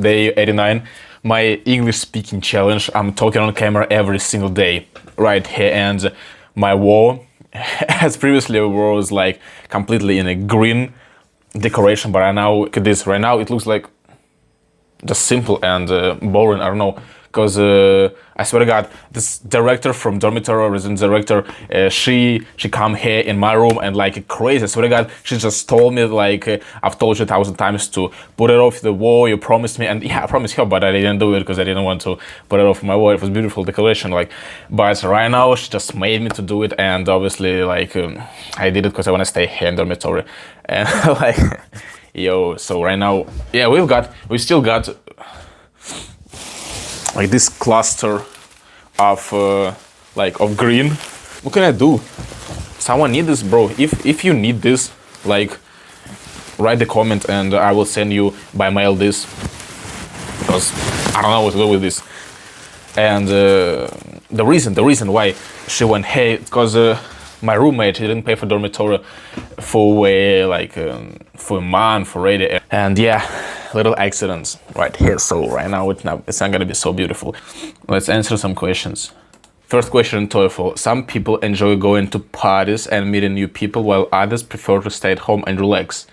Day 89, my English speaking challenge. I'm talking on camera every single day, right here, and my wall, as previously it was like completely in a green decoration, but right now, look at this, right now it looks like just simple and boring, I don't know, because I swear to God, this director from Dormitory, resident director, she come here in my room and like crazy, I swear to God, she just told me like, I've told you 1,000 times to put it off the wall, you promised me, and yeah, I promised her, but I didn't do it because I didn't want to put it off my wall. It was beautiful decoration, like, but right now she just made me to do it, and obviously like, I did it because I want to stay here in Dormitory, and like, yo, so right now, yeah, we still got like this cluster of like of green. What can I do? Someone need this, bro. If you need this, like, write the comment and I will send you by mail this, because I don't know what to do with this. And the reason why she went hey, because my roommate, he didn't pay for dormitory for for a month already, and yeah, little accidents right here. So right now it's not gonna be so beautiful. Let's answer some questions. First question in TOEFL: some people enjoy going to parties and meeting new people, while others prefer to stay at home and relax.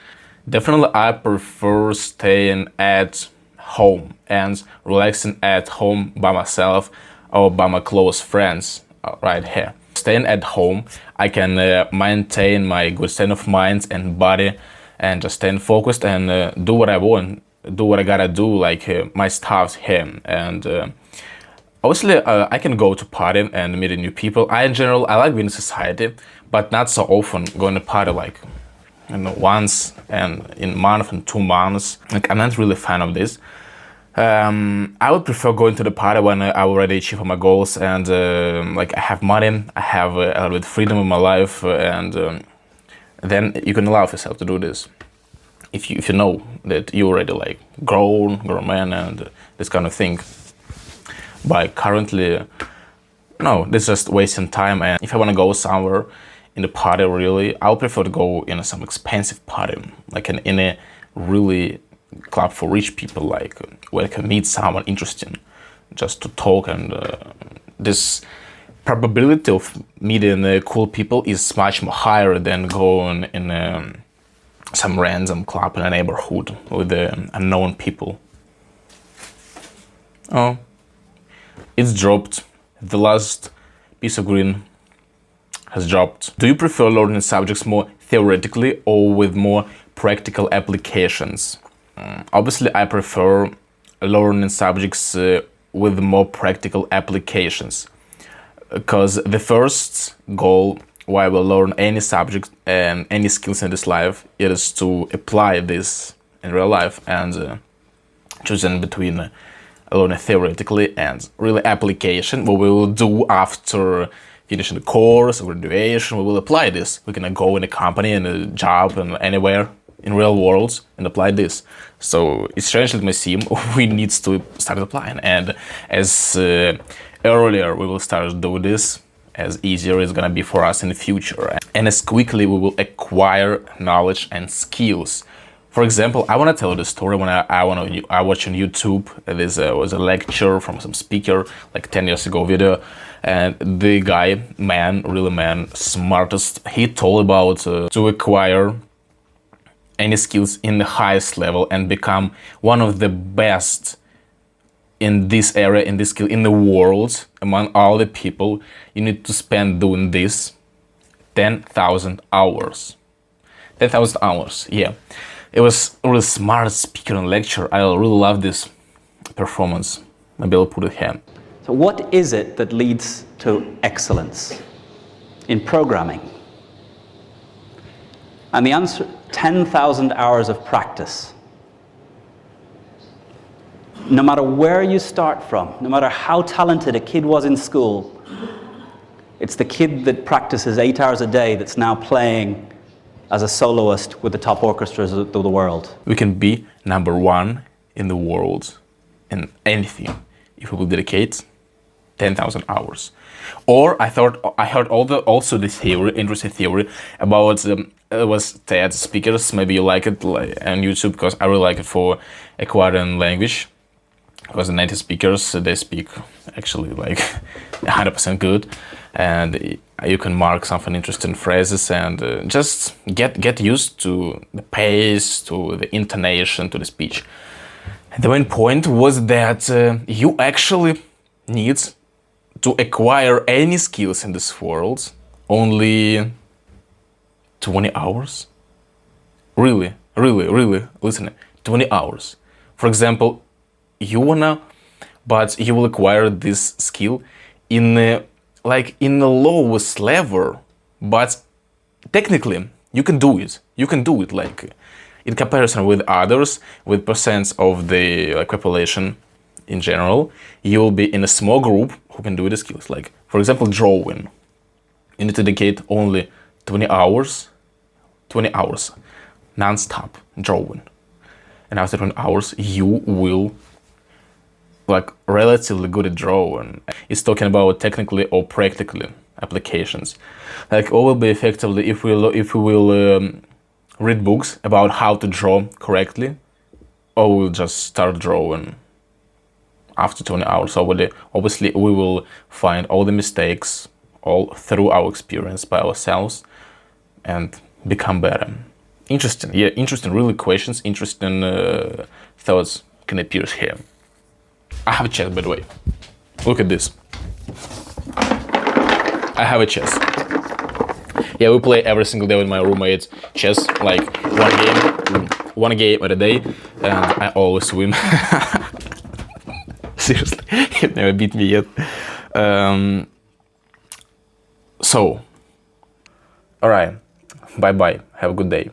Definitely, I prefer staying at home and relaxing at home by myself or by my close friends. Right here. Staying at home, I can maintain my good state of mind and body, and just staying focused and do what I want, do what I gotta do, like my stuff here. And obviously, I can go to party and meet new people. In general, I like being in society, but not so often going to party, like, you know, once and in a month and 2 months. Like, I'm not really a fan of this. I would prefer going to the party when I already achieve my goals and like I have money, I have a little bit of freedom in my life, and then you can allow yourself to do this. If you know that you already like grown man and this kind of thing. But currently, no, this is just wasting time. And if I want to go somewhere in the party, really, I would prefer to go in some expensive party, like in a really club for rich people, like where I can meet someone interesting, just to talk. And this probability of meeting cool people is much more higher than going in some random club in a neighborhood with unknown people. Oh, it's dropped. The last piece of green has dropped. Do you prefer learning subjects more theoretically or with more practical applications? Obviously, I prefer learning subjects with more practical applications, because the first goal why we learn any subject and any skills in this life is to apply this in real life, and choosing between learning theoretically and really application, what we will do after finishing the course or graduation. We will apply this. We can go in a company, in a job, and anywhere in real world and apply this. So it's strange that my team, we need to start applying, and as earlier we will start to do this, as easier it's gonna be for us in the future, and as quickly we will acquire knowledge and skills. For example, I want to tell you the story when I watch on YouTube. This was a lecture from some speaker like 10 years ago video, and the guy, smartest, he told about to acquire any skills in the highest level and become one of the best in this area, in this skill, in the world, among all the people. You need to spend doing this 10,000 hours. 10,000 hours, yeah. It was a really smart speaker and lecture. I really love this performance. Maybe I'll put it here. So what is it that leads to excellence in programming? And the answer, 10,000 hours of practice. No matter where you start from, no matter how talented a kid was in school, it's the kid that practices 8 hours a day that's now playing as a soloist with the top orchestras of the world. We can be number one in the world in anything if we will dedicate 10,000 hours. Or I heard also this theory, interesting theory about it was TED speakers. Maybe you like it on YouTube, because I really like it for acquiring language. Because the native speakers, they speak actually like 100% good, and you can mark something interesting phrases and just get used to the pace, to the intonation, to the speech. The main point was that you actually need to acquire any skills in this world only 20 hours. Really, listen, 20 hours. For example, you will acquire this skill in the lowest level, but technically you can do it. You can do it like in comparison with others, with percents of the population in general. You will be in a small group who can do the skills. Like for example, drawing. You need to dedicate only 20 hours non-stop drawing, and after 20 hours you will relatively good at drawing. It's talking about technically or practically applications. All will be effectively if we will read books about how to draw correctly, or we'll just start drawing after 20 hours. Obviously we will find all the mistakes all through our experience by ourselves and become better. Interesting, yeah, interesting, really questions, interesting thoughts can appear here. I have a chess, by the way. Look at this. I have a chess. Yeah, we play every single day with my roommates chess, like one game at a day, and I always win. Seriously, you've never beat me yet. So, alright, bye bye, have a good day.